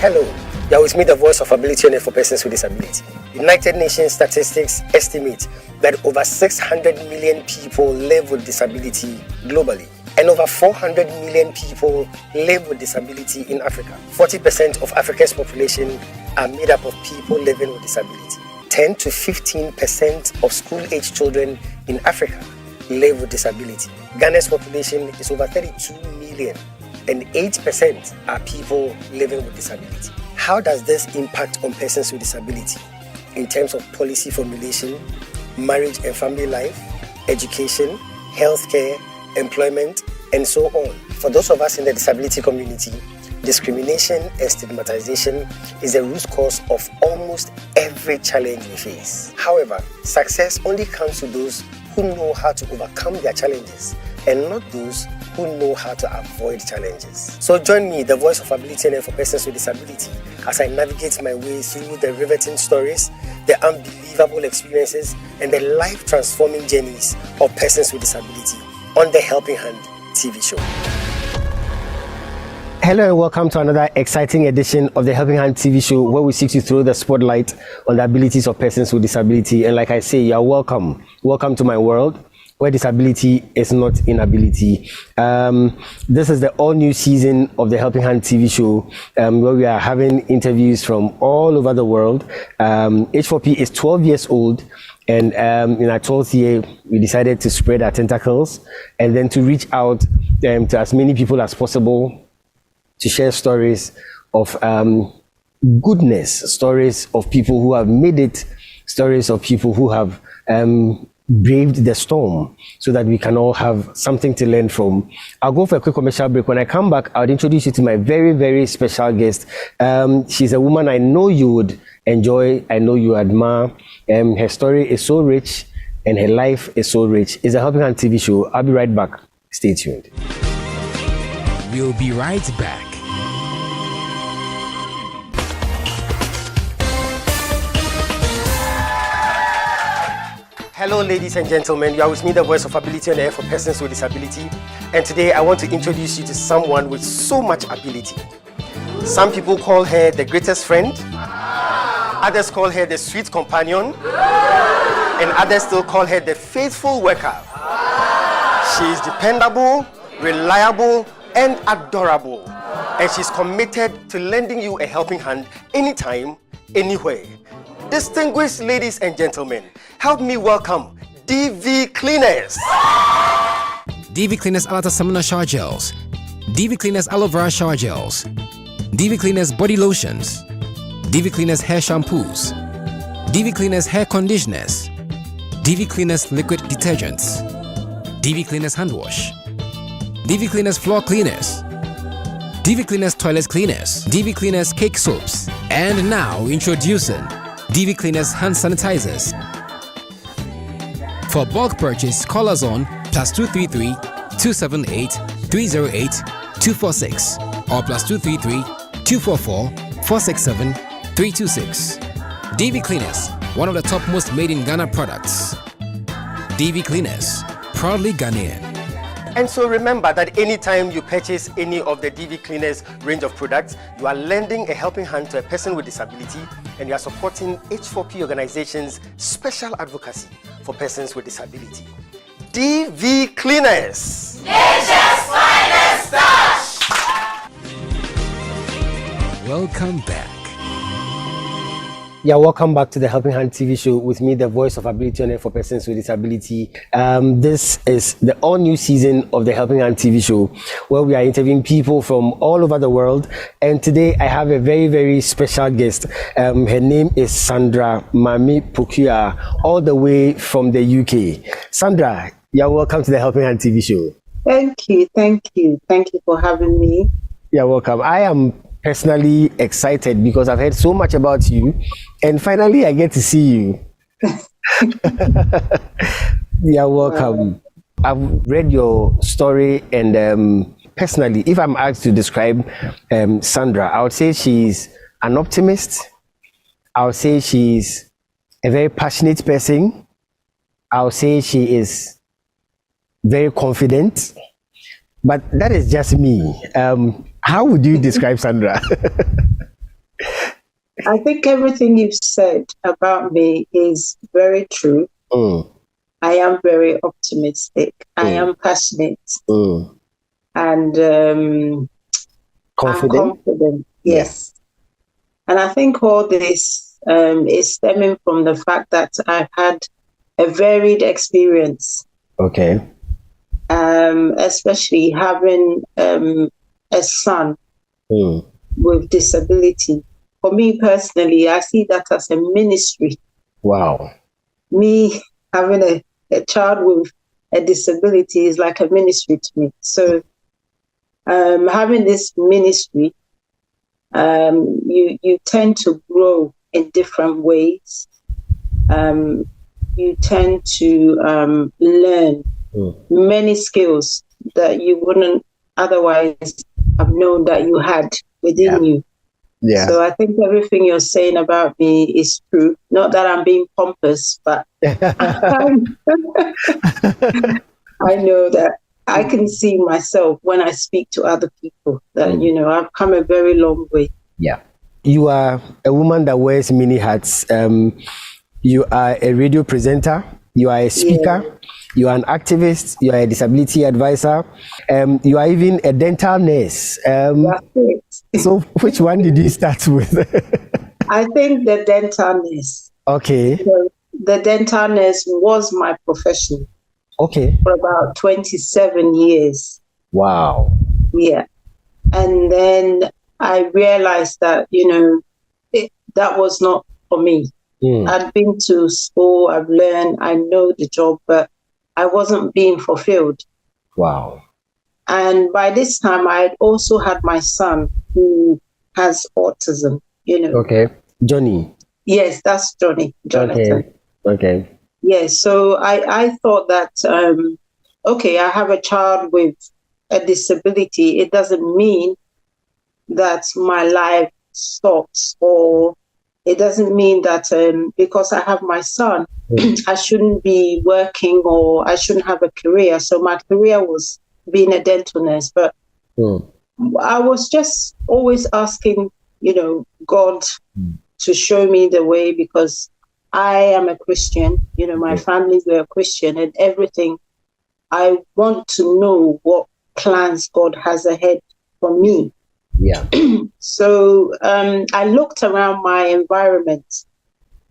Hello, you are with me, the voice of ability on for persons with disability. United Nations statistics estimate that over 600 million people live with disability globally, and over 400 million people live with disability in Africa. 40% of Africa's population are made up of people living with disability. 10 to 15% of school-age children in Africa live with disability. Ghana's population is over 32 million, and 8% are people living with disability. How does this impact on persons with disability in terms of policy formulation, marriage and family life, education, healthcare, employment, and so on? For those of us in the disability community, discrimination and stigmatization is the root cause of almost every challenge we face. However, success only comes to those who know how to overcome their challenges and not those who know how to avoid challenges. So join me, the voice of ability and for persons with disability, as I navigate my way through the riveting stories, the unbelievable experiences, and the life-transforming journeys of persons with disability on the Helping Hand TV show. Hello and welcome to another exciting edition of the Helping Hand TV show, where we seek to throw the spotlight on the abilities of persons with disability. And like I say, you are welcome. Welcome to my world, where disability is not inability. This is the all-new season of the Helping Hand TV show, where we are having interviews from all over the world. H4P is 12 years old, and in our 12th year, we decided to spread our tentacles and then to reach out to as many people as possible to share stories of goodness, stories of people who have made it, stories of people who have braved the storm, so that we can all have something to learn from. I'll go for a quick commercial break. When I come back, I'll introduce you to my very, very special guest. She's a woman I know you would enjoy, I know you admire. Her story is so rich and her life is so rich. It's a Helping Hand TV show. I'll be right back. Stay tuned. We'll be right back. Hello ladies and gentlemen, you are with me, the voice of ability on the air for persons with disability, and today I want to introduce you to someone with so much ability. Some people call her the greatest friend, others call her the sweet companion, and others still call her the faithful worker. She is dependable, reliable, and adorable, and she's committed to lending you a helping hand anytime, anywhere. Distinguished ladies and gentlemen, help me welcome DV Cleaners. DV Cleaners Alata Samana Shower Gels, DV Cleaners Aloe Vera Shower Gels, DV Cleaners Body Lotions, DV Cleaners Hair Shampoos, DV Cleaners Hair Conditioners, DV Cleaners Liquid Detergents, DV Cleaners Hand Wash, DV Cleaners Floor Cleaners, DV Cleaners Toilet Cleaners, DV Cleaners Cake Soaps, and now introducing DV Cleaners Hand Sanitizers. For bulk purchase, call us on +233 278 308 246 or +233 244 467 326. DV Cleaners, one of the top most made in Ghana products. DV Cleaners, proudly Ghanaian. And so remember that anytime you purchase any of the DV Cleaners range of products, you are lending a helping hand to a person with disability, and you are supporting H4P Organization's special advocacy for persons with disability. DV Cleaners, Nature's finest touch. Welcome back. Yeah, welcome back to the Helping Hand TV show with me, the voice of ability on air for persons with disability. This is the all-new season of the Helping Hand TV show, where we are interviewing people from all over the world. And today I have a very, very special guest. Her name is Sandra Mami Pokua, all the way from the UK. Sandra, you're welcome to the Helping Hand TV show. Thank you for having me. You're welcome. I am personally excited because I've heard so much about you, and finally I get to see you. You're welcome. I've read your story, and personally, if I'm asked to describe Sandra, I would say she's an optimist. I would say she's a very passionate person. I would say she is very confident, but that is just me. How would you describe Sandra? I think everything you've said about me is very true. I am very optimistic. I am passionate. And I'm confident. Yes. And I think all this is stemming from the fact that I've had a varied experience. Okay. Especially having a son with disability. For me personally, I see that as a ministry. Wow. Me having a child with a disability is like a ministry to me. So having this ministry, you tend to grow in different ways. You tend to learn many skills that you wouldn't otherwise have known that you had within you. Yeah. So I think everything you're saying about me is true. Not that I'm being pompous, but I know that I can see myself when I speak to other people that, I've come a very long way. Yeah. You are a woman that wears many hats. You are a radio presenter. You are a speaker. You are an activist. You are a disability advisor. You are even a dental nurse. That's it. So which one did you start with? I think the dental nurse. Okay. The dental nurse was my profession. Okay. For about 27 years. Wow. Yeah. And then I realized that, that was not for me. I'd been to school, I've learned, I know the job, but I wasn't being fulfilled. Wow. And by this time, I had also had my son who has autism, Okay. Johnny. Yes, that's Johnny. Jonathan. Okay. Yes. So I thought that, I have a child with a disability. It doesn't mean that my life stops, or it doesn't mean that because I have my son, I shouldn't be working or I shouldn't have a career. So my career was being a dental nurse, but I was just always asking, God to show me the way, because I am a Christian, my family were a Christian, and everything. I want to know what plans God has ahead for me. Yeah. So I looked around my environment,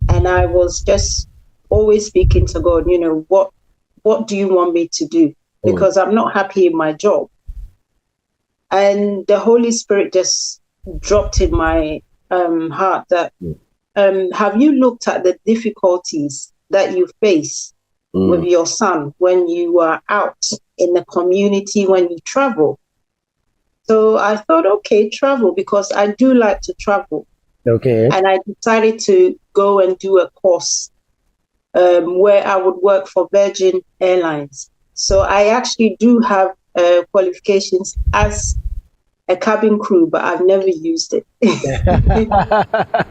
and I was just always speaking to God, what do you want me to do? Because I'm not happy in my job. And the Holy Spirit just dropped in my heart that, have you looked at the difficulties that you face with your son when you are out in the community, when you travel? So I thought, okay, travel, because I do like to travel. Okay. And I decided to go and do a course where I would work for Virgin Airlines. So I actually do have qualifications as a cabin crew, but I've never used it.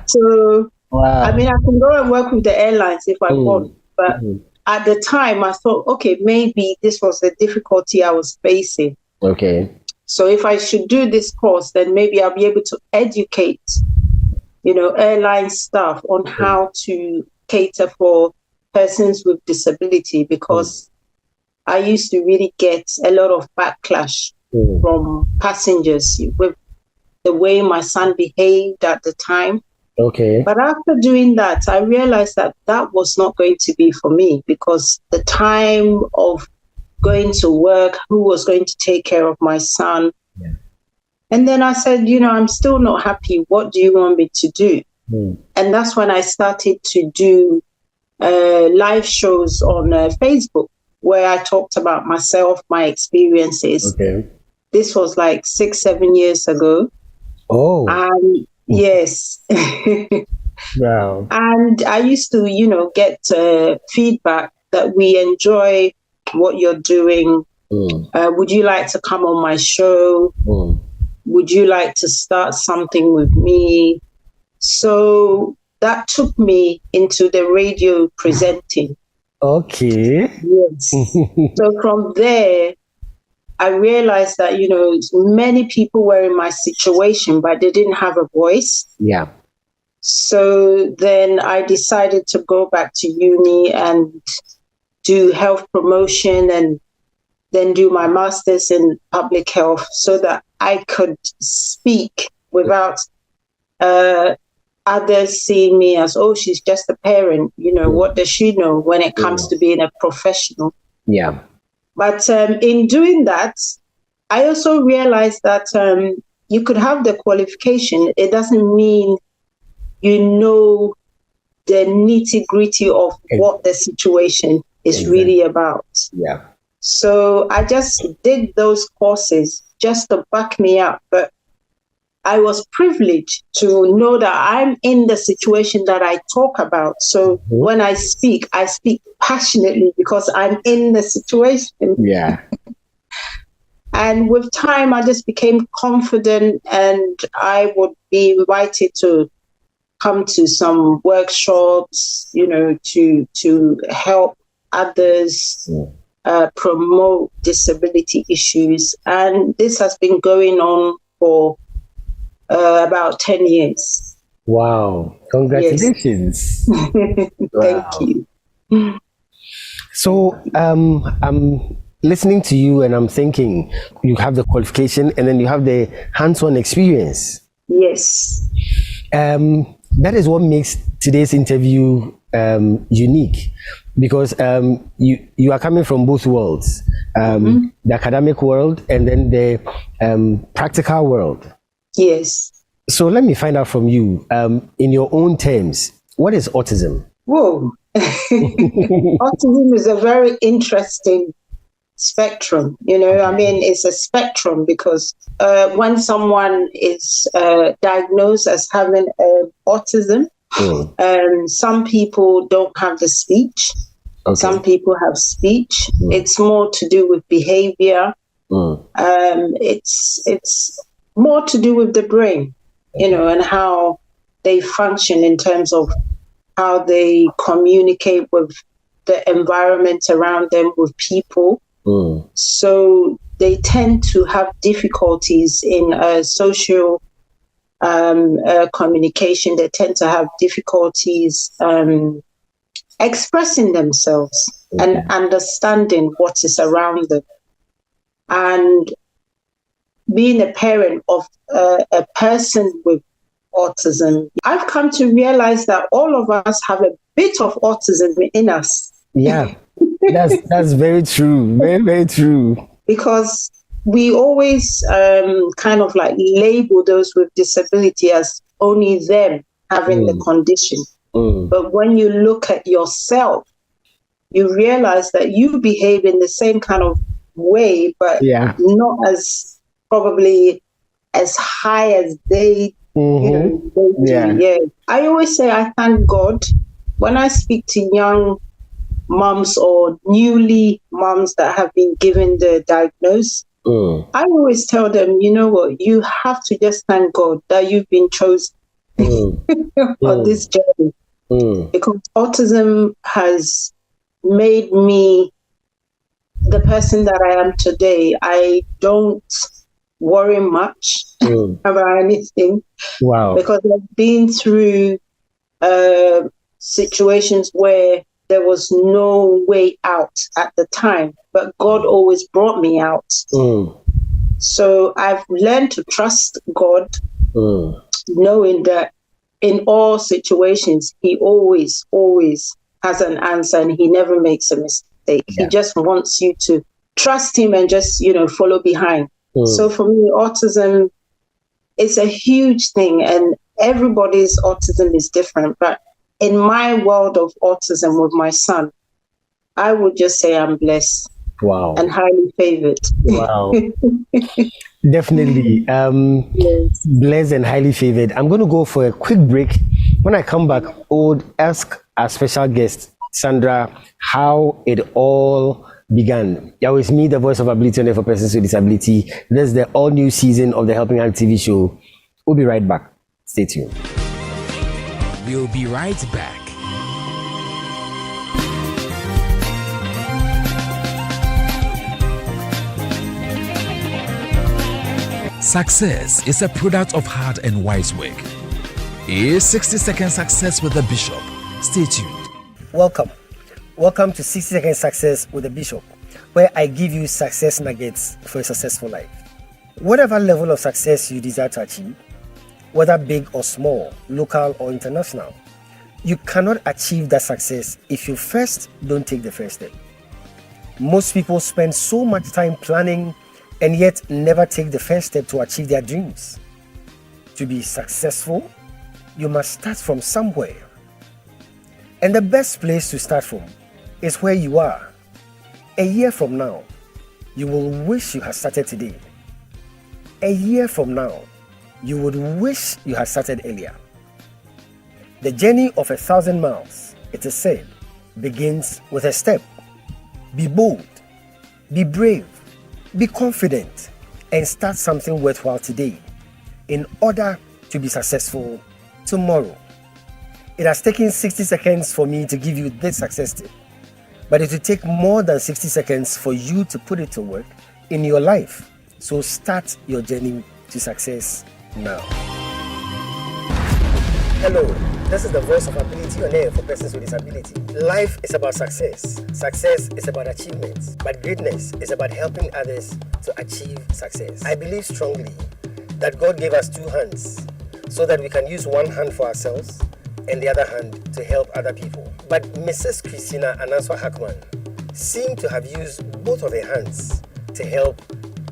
So, wow. I mean, I can go and work with the airlines if I want, but at the time I thought, okay, maybe this was the difficulty I was facing. Okay. So if I should do this course, then maybe I'll be able to educate, airline staff on how to cater for persons with disability, because I used to really get a lot of backlash from passengers with the way my son behaved at the time. Okay. But after doing that, I realized that that was not going to be for me, because the time of going to work, who was going to take care of my son? Yeah. And then I said, I'm still not happy. What do you want me to do? And that's when I started to do live shows on Facebook, where I talked about myself, my experiences. Okay. This was like 6-7 years ago. Oh. And yes. Wow. And I used to, get feedback that we enjoy what you're doing. Would you like to come on my show? Would you like to start something with me? So that took me into the radio presenting. Okay. Yes. So from there, I realized that, many people were in my situation, but they didn't have a voice. Yeah. So then I decided to go back to uni and do health promotion and then do my master's in public health so that I could speak without others seeing me as, oh, she's just a parent. What does she know when it comes to being a professional? Yeah. But in doing that, I also realized that you could have the qualification. It doesn't mean you know the nitty-gritty of what the situation is really about. Yeah. So I just did those courses just to back me up. But I was privileged to know that I'm in the situation that I talk about. So when I speak passionately because I'm in the situation. Yeah. And with time, I just became confident, and I would be invited to come to some workshops, to help others promote disability issues. And this has been going on for about 10 years. Wow. Congratulations. Yes. Thank you. So I'm listening to you and I'm thinking you have the qualification and then you have the hands-on experience. Yes. That is what makes today's interview unique, because you are coming from both worlds, the academic world and then the practical world. Yes. So let me find out from you, in your own terms, what is autism? Whoa. Autism is a very interesting spectrum. It's a spectrum because when someone is diagnosed as having autism, some people don't have the speech. Okay. Some people have speech. It's more to do with behavior. It's more to do with the brain, and how they function in terms of how they communicate with the environment around them, with people. So they tend to have difficulties in social communication. They tend to have difficulties expressing themselves and understanding what is around them. And being a parent of a person with autism, I've come to realize that all of us have a bit of autism in us. Yeah, that's very true. Very, very true. Because we always kind of like label those with disability as only them having the condition. But when you look at yourself, you realize that you behave in the same kind of way, but not as probably as high as they do. Yeah. I always say I thank God when I speak to young moms or newly moms that have been given the diagnosis. I always tell them, you know what, you have to just thank God that you've been chosen on this journey. Because autism has made me the person that I am today. I don't worry much about anything. Wow. Because I've been through situations where there was no way out at the time, but God always brought me out. So I've learned to trust God, knowing that in all situations, He always has an answer and He never makes a mistake. He just wants you to trust Him and just, follow behind. So for me, autism is a huge thing, and everybody's autism is different. But in my world of autism with my son, I would just say I'm blessed. Wow. And highly favored. Wow. Definitely. Yes. Blessed and highly favored. I'm going to go for a quick break. When I come back, I would ask our special guest, Sandra, how it all began. You're with me, the voice of ability for persons with disability. This is the all-new season of the Helping Hand TV show. We'll be right back. Stay tuned. We'll be right back. Success is a product of hard and wise work. is 60 Second Success with the Bishop. Stay tuned. Welcome. Welcome to 60 Second Success with the Bishop, where I give you success nuggets for a successful life. Whatever level of success you desire to achieve, whether big or small, local or international, you cannot achieve that success if you first don't take the first step. Most people spend so much time planning and yet never take the first step to achieve their dreams. To be successful, you must start from somewhere. And the best place to start from is where you are. A year from now, you will wish you had started today. A year from now, you would wish you had started earlier. The journey of 1,000 miles, it is said, begins with a step. Be bold, be brave, be confident, and start something worthwhile today in order to be successful tomorrow. It has taken 60 seconds for me to give you this success tip, but it will take more than 60 seconds for you to put it to work in your life. So start your journey to success now. Hello, this is the voice of ability on air for persons with disability. Life is about success. Success is about achievements, but greatness is about helping others to achieve success. I believe strongly that God gave us two hands so that we can use one hand for ourselves and the other hand to help other people. But Mrs. Christina Ananswa Hackman seemed to have used both of her hands to help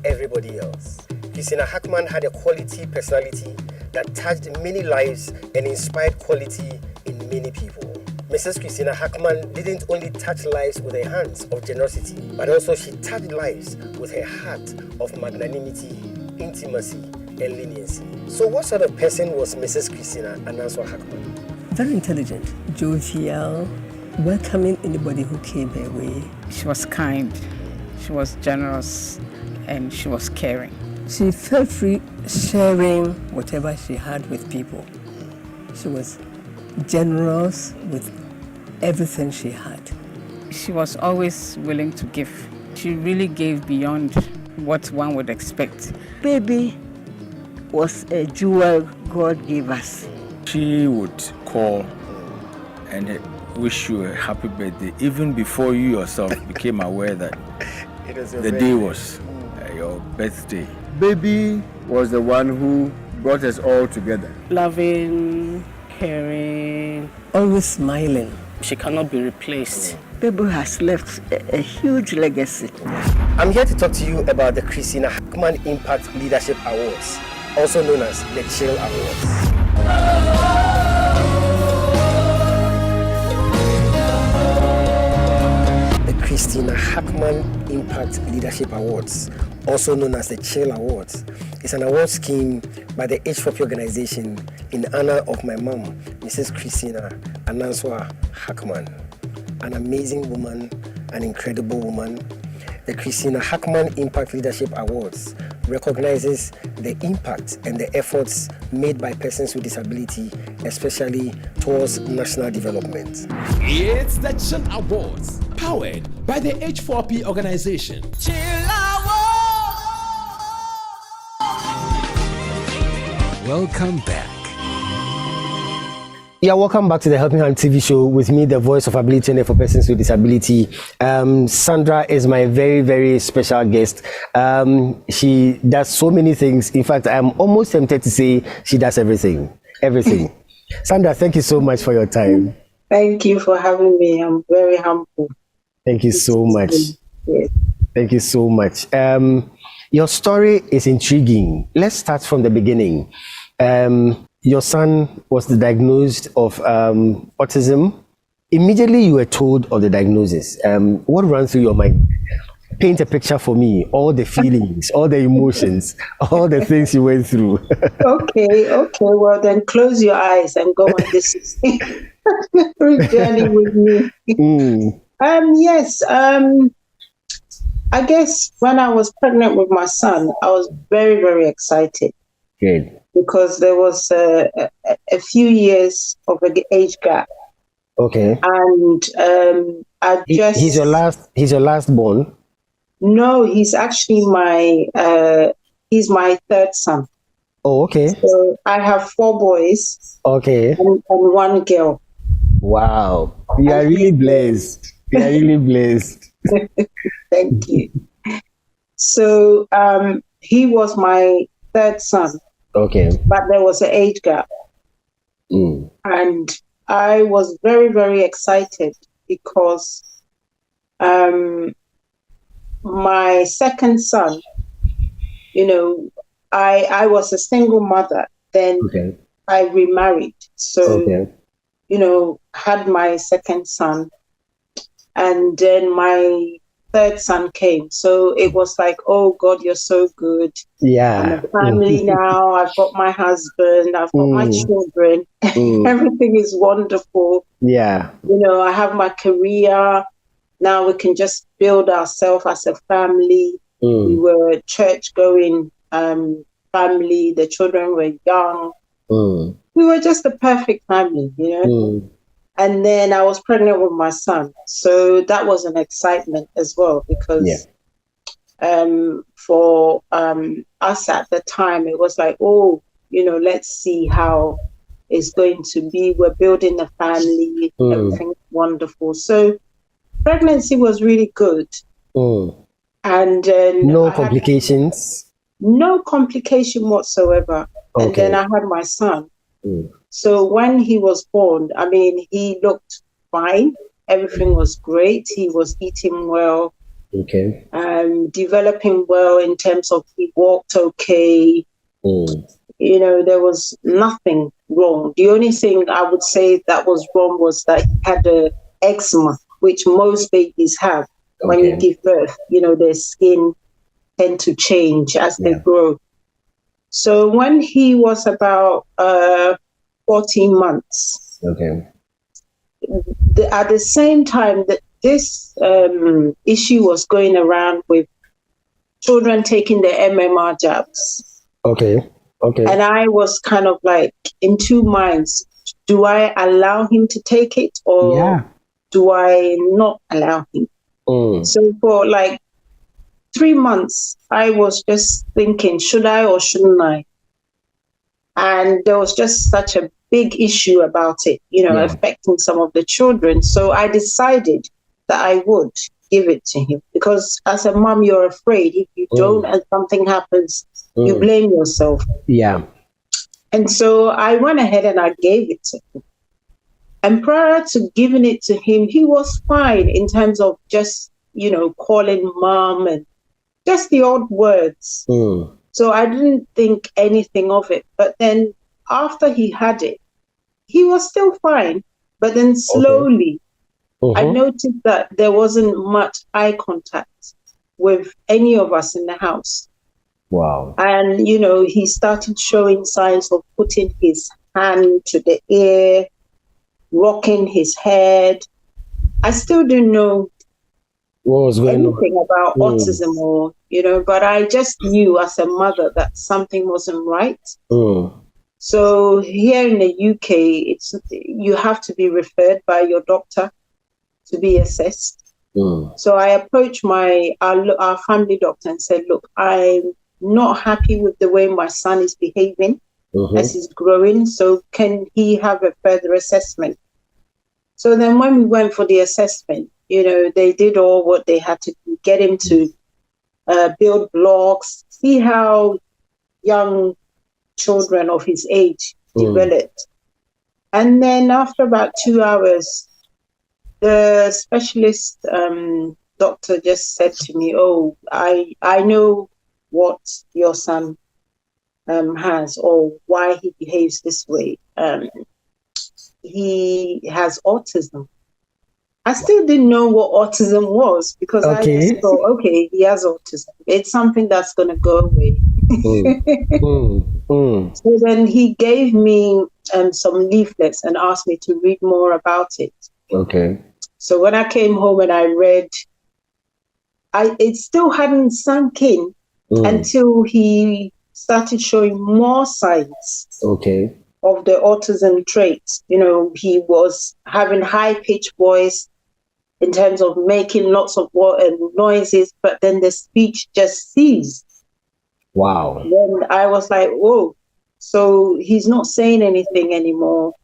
everybody else. Christina Hackman had a quality personality that touched many lives and inspired quality in many people. Mrs. Christina Hackman didn't only touch lives with her hands of generosity, but also she touched lives with her heart of magnanimity, intimacy, and leniency. So what sort of person was Mrs. Christina Ananswa Hackman? Very intelligent, jovial, welcoming anybody who came her way. She was kind, she was generous, and she was caring. She felt free sharing whatever she had with people. She was generous with everything she had. She was always willing to give. She really gave beyond what one would expect. Baby was a jewel God gave us. She would call and wish you a happy birthday even before you yourself became aware that the day was your birthday. Baby was the one who brought us all together. Loving, caring, always smiling. She cannot be replaced. Baby has left a huge legacy. I'm here to talk to you about the Christina Hackman Impact Leadership Awards, also known as the Chill Awards. Christina Hackman Impact Leadership Awards, also known as the Chill Awards, is an award scheme by the H4P Organization in honor of my mom, Mrs. Christina Ananswa Hackman, an amazing woman, an incredible woman. The Christina Hackman Impact Leadership Awards recognizes the impact and the efforts made by persons with disability, especially towards national development. It's the Chill Awards, powered by the H4P Organization. Chill Awards. Welcome back. Yeah, welcome back to the Helping Hand TV show with me, the voice of ability and for persons with disability. Sandra is my very, very special guest. She does so many things. In fact, I'm almost tempted to say she does everything. Everything. Sandra, thank you so much for your time. Thank you for having me. I'm very humble. Thank you so much. Yes. Thank you so much. Your story is intriguing. Let's start from the beginning. Your son was diagnosed of autism. Immediately you were told of the diagnosis. What ran through your mind? Paint a picture for me, all the feelings, all the emotions, all the things you went through. Okay. Well, then close your eyes and go on this journey with me. Yes. I guess when I was pregnant with my son, I was very, very excited. Good. Because there was a few years of an age gap. Okay. And I just... He's your last born? No, he's actually my third son. Oh, okay. So I have 4 boys. Okay. And 1 girl. Wow. You are really blessed. You are really blessed. Thank you. So he was my 3rd son. Okay. But there was an age gap. And I was very, very excited because my 2nd son, I was a single mother. Then I remarried. So, had my 2nd son. And then my 3rd son came. So it was like, oh God, you're so good. Yeah. I'm a family now. I've got my husband. I've got my children. Everything is wonderful. Yeah. I have my career. Now we can just build ourselves as a family. We were a church-going family. The children were young. We were just a perfect family, And then I was pregnant with my son. So that was an excitement as well because for us at the time, it was like, let's see how it's going to be. We're building a family. Everything's wonderful. So pregnancy was really good. And no complications? No complication whatsoever. Okay. And then I had my son. So when he was born, he looked fine. Everything was great. He was eating well. Okay. Developing well in terms of he walked okay. There was nothing wrong. The only thing I would say that was wrong was that he had a eczema, which most babies have when you give birth. Their skin tend to change as they grow. So when he was about 14 months, at the same time that this issue was going around with children taking the MMR jabs. Okay. And I was kind of like in 2 minds. Do I allow him to take it or do I not allow him? So for like 3 months, I was just thinking, should I or shouldn't I? And there was just such a big issue about it, affecting some of the children. So I decided that I would give it to him because as a mom, you're afraid. If you don't and something happens, you blame yourself. Yeah. And so I went ahead and I gave it to him. And prior to giving it to him, he was fine in terms of just, calling mom and just the odd words. So I didn't think anything of it. But then after he had it, he was still fine. But then slowly, I noticed that there wasn't much eye contact with any of us in the house. Wow. And, he started showing signs of putting his hand to the ear, rocking his head. I still didn't know what was going anything about autism or, but I just knew as a mother that something wasn't right. So here in the UK, you have to be referred by your doctor to be assessed. So I approached our family doctor and said, look, I'm not happy with the way my son is behaving as he's growing. So can he have a further assessment? So then when we went for the assessment, they did all what they had to do, get him to build blocks, see how young children of his age developed. And then after about 2 hours, the specialist doctor just said to me, oh, I know what your son has or why he behaves this way. He has autism. I still didn't know what autism was because I just thought, okay, he has autism. It's something that's going to go away. So then he gave me some leaflets and asked me to read more about it. Okay. So when I came home and I read, it still hadn't sunk in until he started showing more signs. Okay. Of the autism traits. He was having high-pitched voice in terms of making lots of noises, but then the speech just ceased. Wow. Then I was like, whoa, So he's not saying anything anymore.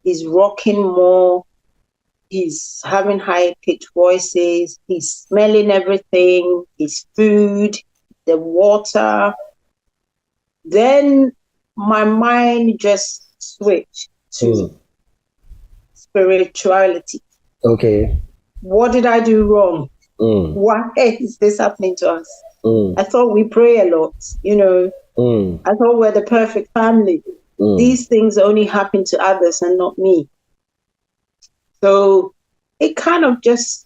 He's rocking more. He's having high-pitched voices. He's smelling everything, his food, the water. Then my mind just switched to spirituality. Okay. What did I do wrong? Why is this happening to us? I thought we pray a lot, you know. I thought we're the perfect family. These things only happen to others and not me. So it kind of just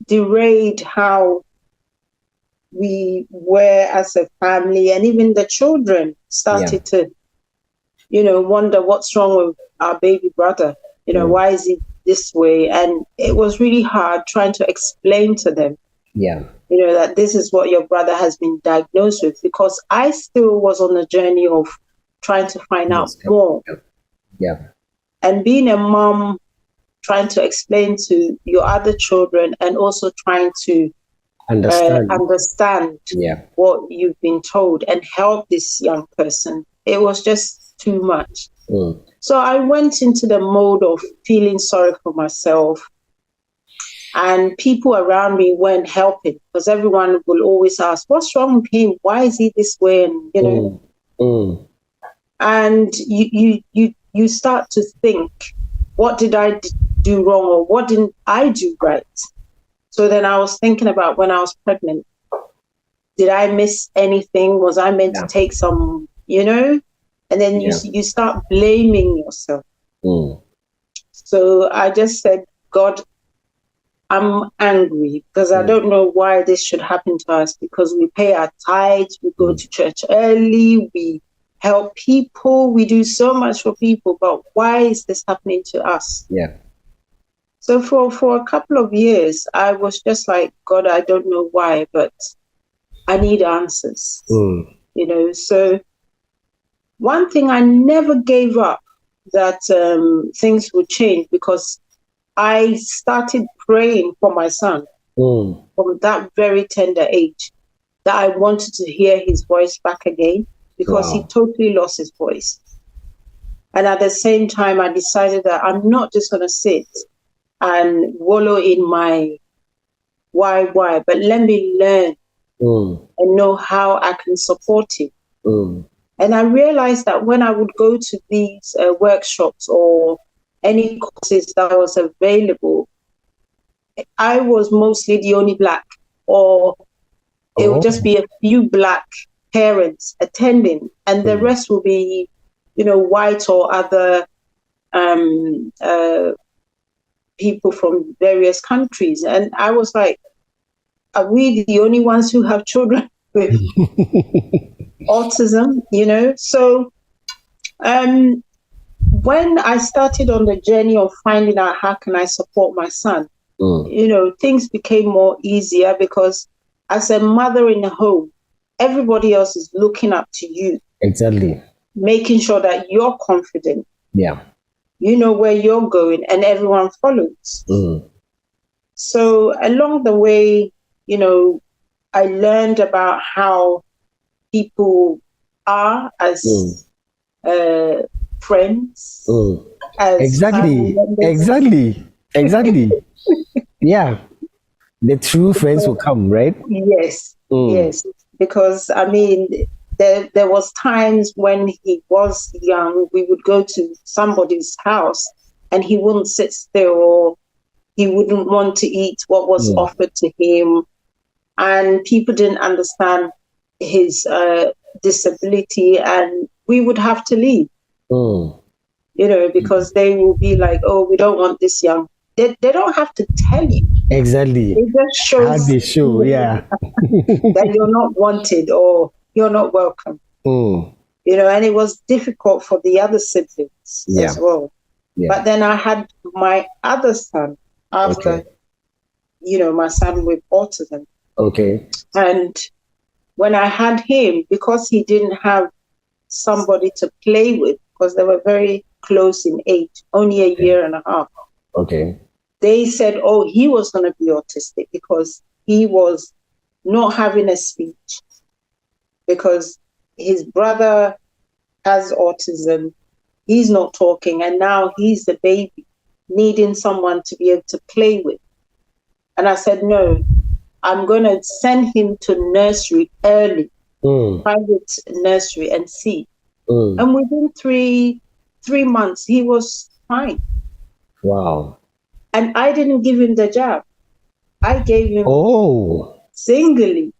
derailed how we were as a family, and even the children started to, you know, wonder what's wrong with our baby brother. You know, why is he this way? And it was really hard trying to explain to them, you know, that this is what your brother has been diagnosed with, because I still was on the journey of trying to find out more. And being a mom, trying to explain to your other children and also trying to understand what you've been told and help this young person. It was just too much. So I went into the mode of feeling sorry for myself, and people around me weren't helping, because everyone will always ask, what's wrong with him? Why is he this way? And, you know, and you start to think, what did I do wrong, or what didn't I do right? So then I was thinking about when I was pregnant. Did I miss anything? Was I meant to take some, you know? And then you start blaming yourself. So I just said, God, I'm angry because I don't know why this should happen to us, because we pay our tithes, we go to church early, we help people, we do so much for people, but why is this happening to us? So for a couple of years, I was just like, God, I don't know why, but I need answers. You know, so one thing, I never gave up that things would change, because I started praying for my son from that very tender age, that I wanted to hear his voice back again, because he totally lost his voice. And at the same time, I decided that I'm not just going to sit and wallow in my why, but let me learn and know how I can support him. And I realized that when I would go to these workshops or any courses that was available, I was mostly the only Black, or it would just be a few Black parents attending, and the rest will be, you know, white or other people from various countries. And I was like, are we the only ones who have children with autism, you know? So when I started on the journey of finding out how can I support my son, you know, things became more easier, because as a mother in the home, everybody else is looking up to you. Exactly. Making sure that you're confident. Yeah. You know where you're going, and everyone follows. So along the way, you know, I learned about how people are as friends. As exactly. Yeah. The true friends will come, right? Yes. Yes. Because, I mean, there was times when he was young, we would go to somebody's house and he wouldn't sit still, or he wouldn't want to eat what was offered to him. And people didn't understand his disability, and we would have to leave, you know, because they will be like, oh, we don't want this young. They don't have to tell you. Exactly. It just shows how they show, that you're not wanted or you're not welcome. You know, and it was difficult for the other siblings as well. But then I had my other son after, you know, my son with autism. And when I had him, because he didn't have somebody to play with, because they were very close in age, only a year and a half. They said, oh, he was going to be autistic because he was not having a speech, because his brother has autism. He's not talking, and now he's the baby, needing someone to be able to play with. And I said, no, I'm going to send him to nursery early, private nursery, and see. And within three months, he was fine. Wow. And I didn't give him the jab. I gave him singly.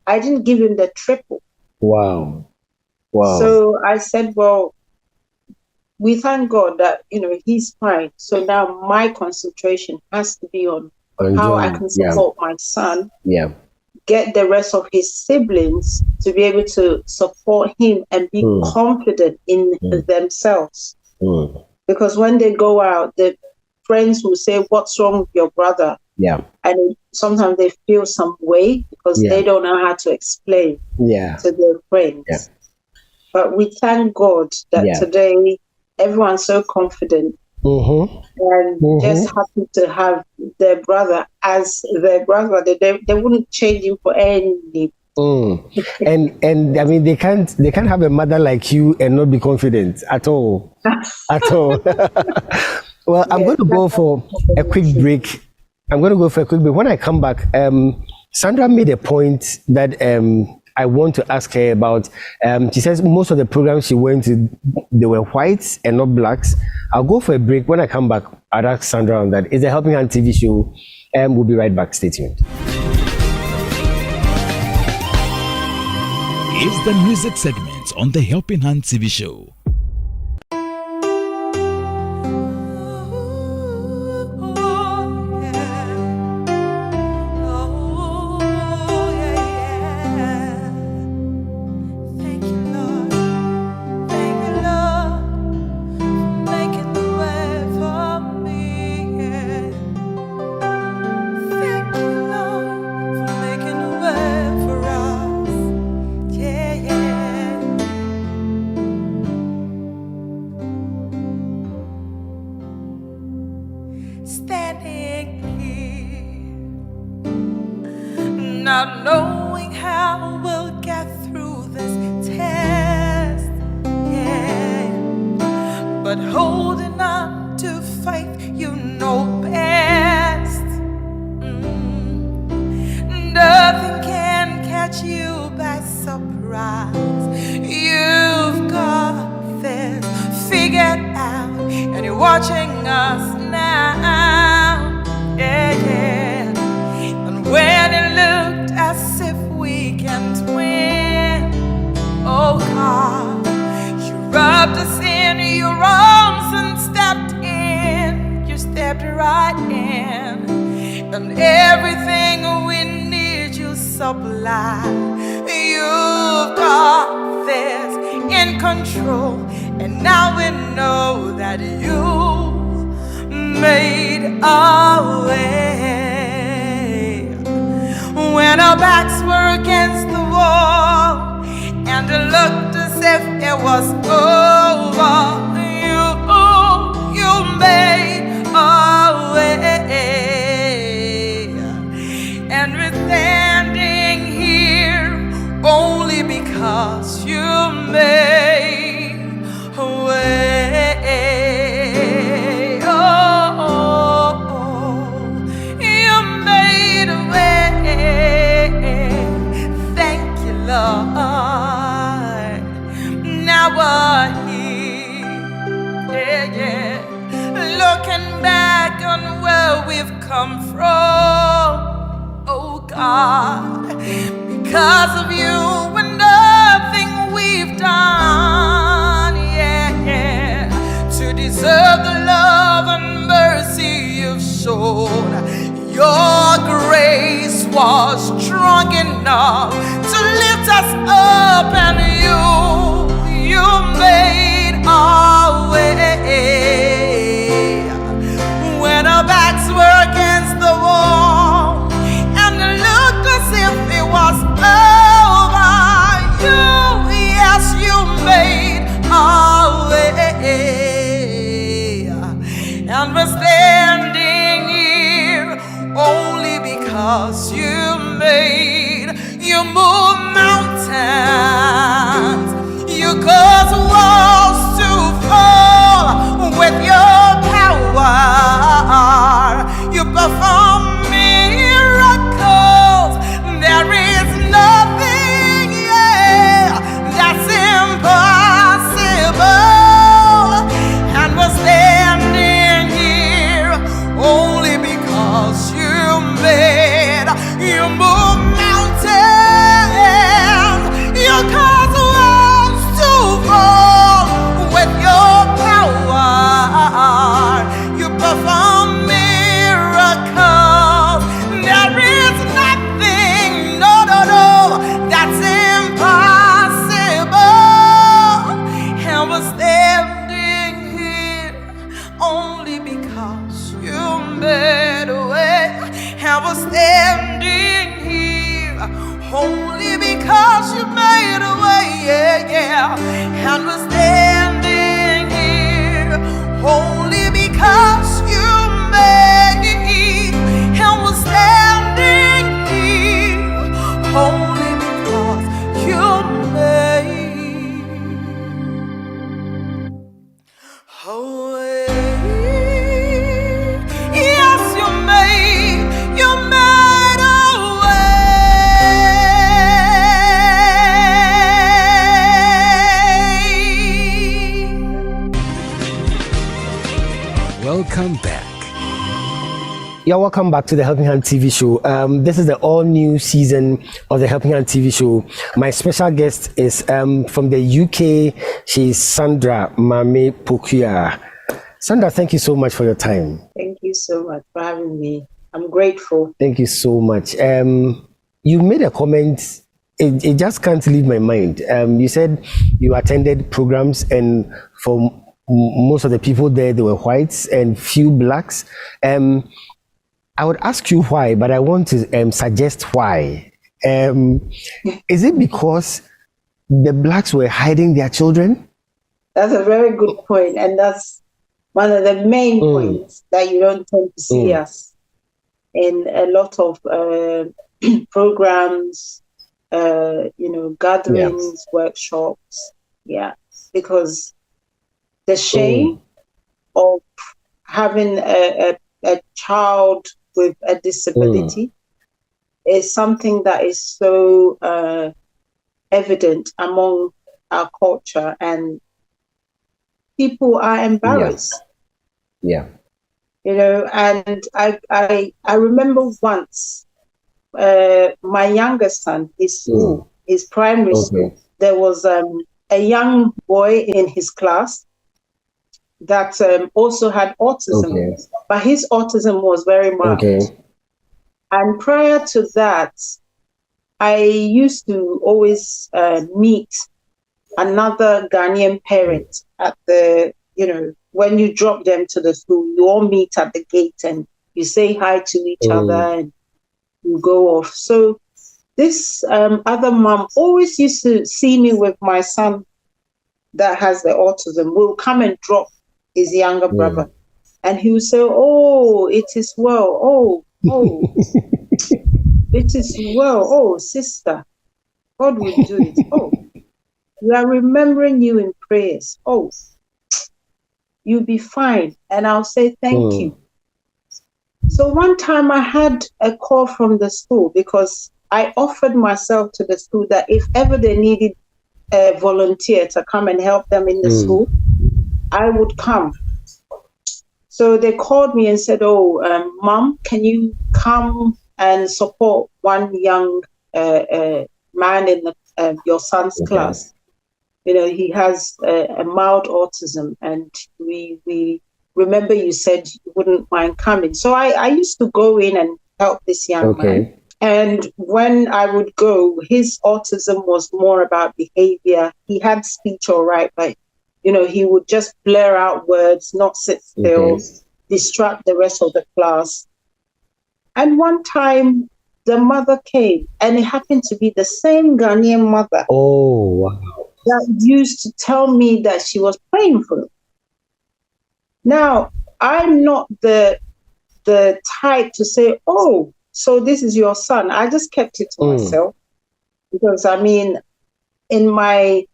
I didn't give him the triple. Wow. Wow. So I said, well, we thank God that, he's fine. So now my concentration has to be on how I can support my son. Yeah. Get the rest of his siblings to be able to support him and be confident in themselves. Because when they go out, the friends will say, what's wrong with your brother? Yeah. And sometimes they feel some way because they don't know how to explain to their friends. Yeah. But we thank God that today everyone's so confident and just happy to have their brother as their brother. They wouldn't change him for any. And I mean, they can't have a mother like you and not be confident at all. At all. Well, I'm going to go for a quick break. When I come back, Sandra made a point that I want to ask her about. She says most of the programs she went to, they were whites and not blacks. I'll go for a break. When I come back, I'll ask Sandra on that. It's a Helping Hand TV show, and we'll be right back. Stay tuned. It's the music segment on the Helping Hand TV show. Standing here, not knowing how we'll get through this test, but holding on to faith, you know best. Nothing can catch you by surprise. You've got this figured out, and you're watching us now, and when it looked as if we can't win, oh God, you rubbed us in your arms and stepped in. You stepped right in, and everything we need you supply. You've got this in control, and now we know that you made a way. When our backs were against the wall and it looked as if it was over, you made a way. And we're standing here only because you made a way. Lord, now we're here, looking back on where we've come from, oh God, because of you and nothing we've done, to deserve the love and mercy you've shown. Your grace was strong enough to lift us up, and you made our way. When our backs were against the wall and it looked as if it was over, you made our way. And we're standing here only because you move mountains, You cause walls to fall with your power. You perform miracles. There is nothing, that's impossible. And we're standing here only because you made, you move mountains. You cause walls to fall with your power. You perform miracles. There is nothing, no, that's impossible. And we're standing here only because you made a way. And we're standing here only because you made a way, And we're standing here only because you made it. And we're standing here only because you made a way. Yes, you made a way. Welcome back. Yeah, welcome back to the Helping Hand TV show. This is the all-new season of the Helping Hand TV show. My special guest is from the UK. She's Sandra Mame Pokuya. Sandra, thank you so much for your time. Thank you so much for having me. I'm grateful. Thank you so much. You made a comment, it just can't leave my mind. You said you attended programs, and for most of the people there, they were whites and few blacks. I would ask you why, but I want to suggest why. Is it because the blacks were hiding their children? That's a very good point, and that's one of the main points that you don't tend to see us in a lot of programs, gatherings, workshops. Yeah, because the shame of having a child with a disability is something that is so evident among our culture, and people are embarrassed. Yeah. And I remember once my youngest son, his primary school, there was a young boy in his class that also had autism, but his autism was very mild. And prior to that, I used to always meet another Ghanaian parent at the, when you drop them to the school, you all meet at the gate and you say hi to each other and you go off. So this other mom always used to see me with my son that has the autism. We'll come and drop his younger brother. And he would say, "Oh, it is well. Oh, it is well. Oh, sister, God will do it. Oh, we are remembering you in prayers. Oh, you'll be fine." And I'll say, "Thank you." So one time I had a call from the school because I offered myself to the school that if ever they needed a volunteer to come and help them in the school, I would come. So they called me and said, "Mom, can you come and support one young man in your son's class? He has a mild autism, and we remember you said you wouldn't mind coming." So I used to go in and help this young man. And when I would go, his autism was more about behavior. He had speech all right, but he would just blur out words, not sit still, distract the rest of the class. And one time the mother came, and it happened to be the same Ghanaian mother that used to tell me that she was praying for him. Now, I'm not the type to say, "Oh, so this is your son." I just kept it to myself because, in my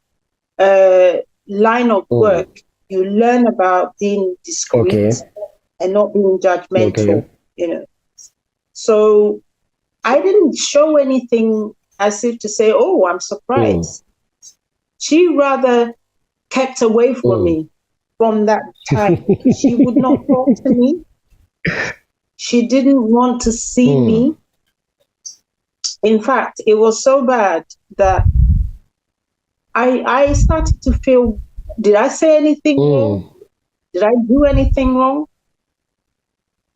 line of work, you learn about being discreet and not being judgmental, you know. So I didn't show anything as if to say, oh, I'm surprised. She rather kept away from me from that time. She would not talk to me. She didn't want to see me. In fact, it was so bad that I started to feel, did I say anything wrong? Did I do anything wrong?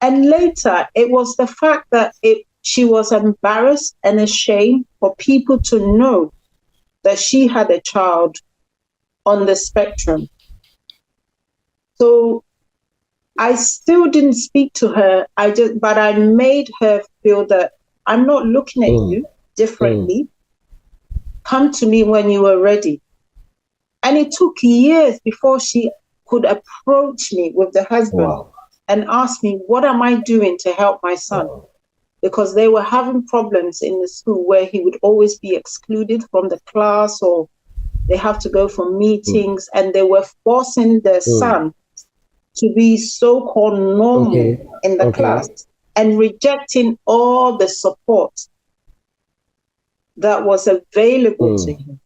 And later, it was the fact that she was embarrassed and ashamed for people to know that she had a child on the spectrum. So I still didn't speak to her. But I made her feel that I'm not looking at you differently. Come to me when you are ready. And it took years before she could approach me with the husband and ask me, what am I doing to help my son? Because they were having problems in the school where he would always be excluded from the class, or they have to go for meetings, and they were forcing their son to be so-called normal in the class and rejecting all the support that was available to him.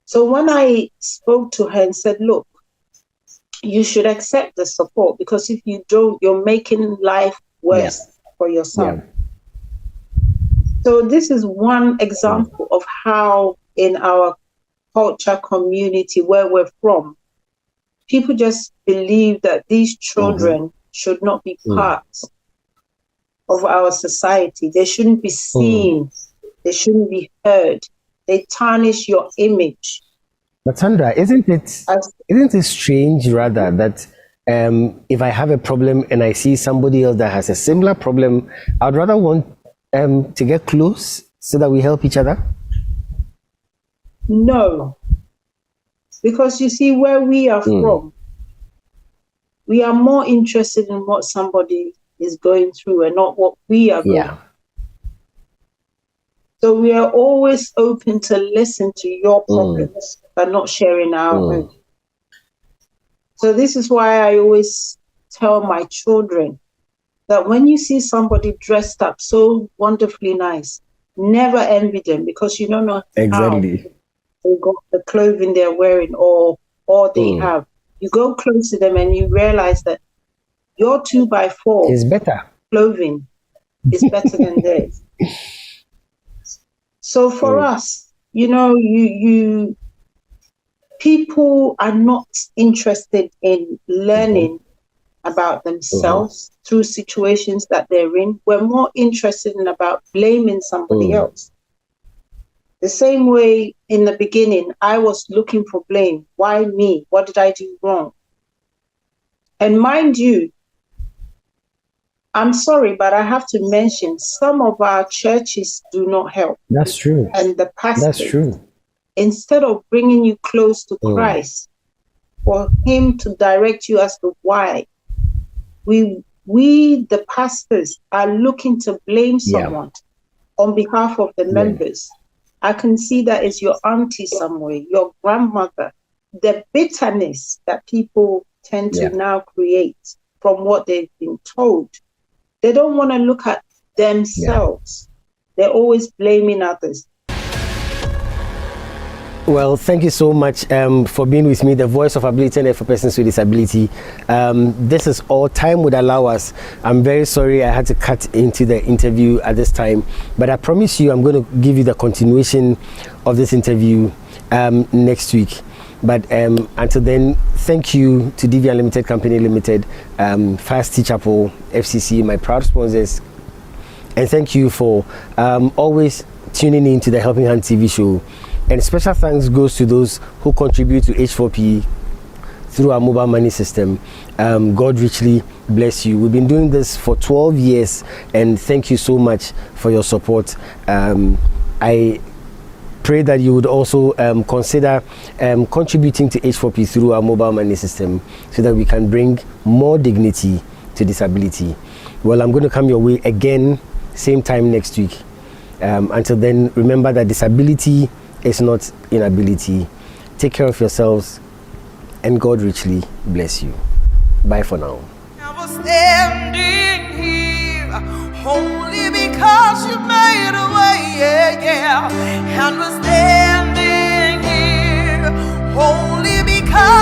So when I spoke to her and said, look, you should accept the support, because if you don't, you're making life worse for your son. So this is one example of how in our culture community where we're from, people just believe that these children should not be part of our society. They shouldn't be seen. They shouldn't be heard. They tarnish your image. But Sandra, isn't it strange rather that if I have a problem and I see somebody else that has a similar problem, I'd rather want to get close so that we help each other? No. Because you see, where we are from, we are more interested in what somebody is going through and not what we are going through. So we are always open to listen to your problems, but not sharing our own. So this is why I always tell my children that when you see somebody dressed up so wonderfully nice, never envy them, because you don't know how they got the clothing they're wearing or they have. You go close to them and you realize that your 2x4 is better. Clothing is better than theirs. So for us, you know, people are not interested in learning about themselves through situations that they're in. We're more interested in about blaming somebody else. The same way in the beginning, I was looking for blame. Why me? What did I do wrong? And mind you, I'm sorry, but I have to mention some of our churches do not help. That's true. And the pastors, that's true. Instead of bringing you close to Christ, for him to direct you as to why, we the pastors are looking to blame someone on behalf of the members. I can see that it's your auntie somewhere, your grandmother, the bitterness that people tend to now create from what they've been told. They don't want to look at themselves. They're always blaming others. Well, thank you so much for being with me, the voice of ability and for persons with disability. This is all time would allow us. I'm very sorry I had to cut into the interview at this time, but I promise you I'm going to give you the continuation of this interview next week. But until then, thank you to DV Unlimited Company Limited, Fast Chapel, FCC, my proud sponsors. And thank you for always tuning in to the Helping Hand TV show. And special thanks goes to those who contribute to H4P through our mobile money system. God richly bless you. We've been doing this for 12 years, and thank you so much for your support. I pray that you would also consider contributing to H4P through our mobile money system so that we can bring more dignity to disability. Well, I'm going to come your way again, same time next week. Until then, remember that disability is not inability. Take care of yourselves, and God richly bless you. Bye for now. I was standing here only because you made a way, yeah. And was standing here only because